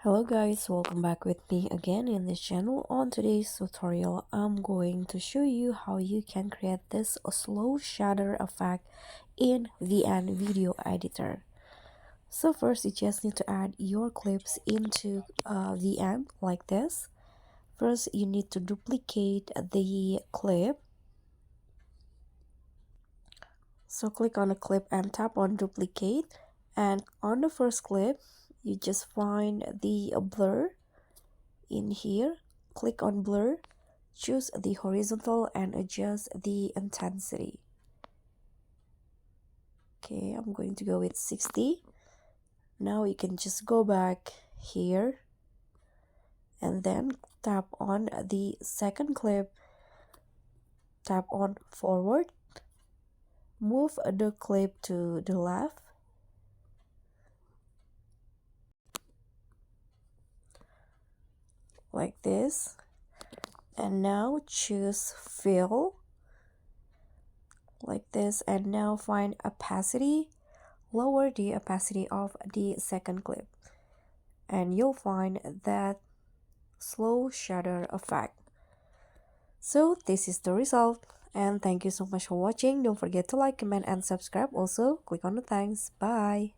Hello guys, welcome back with me again in this channel. On today's tutorial, I'm going to show you how you can create this slow shutter effect in VN video editor. So first you just need to add your clips into VN like this. First you need to duplicate the clip. So click on a clip and tap on duplicate, and on the first clip you just find the blur. In here, click on blur, choose the horizontal and adjust the intensity. Okay, I'm going to go with 60. Now you can just go back here and then tap on the second clip, tap on forward, move the clip to the left, like this, and now choose fill like this, and now find opacity, lower the opacity of the second clip, and you'll find that slow shutter effect. So this is the result, and thank you so much for watching. Don't forget to like, comment, and subscribe. Also click on the thanks. Bye.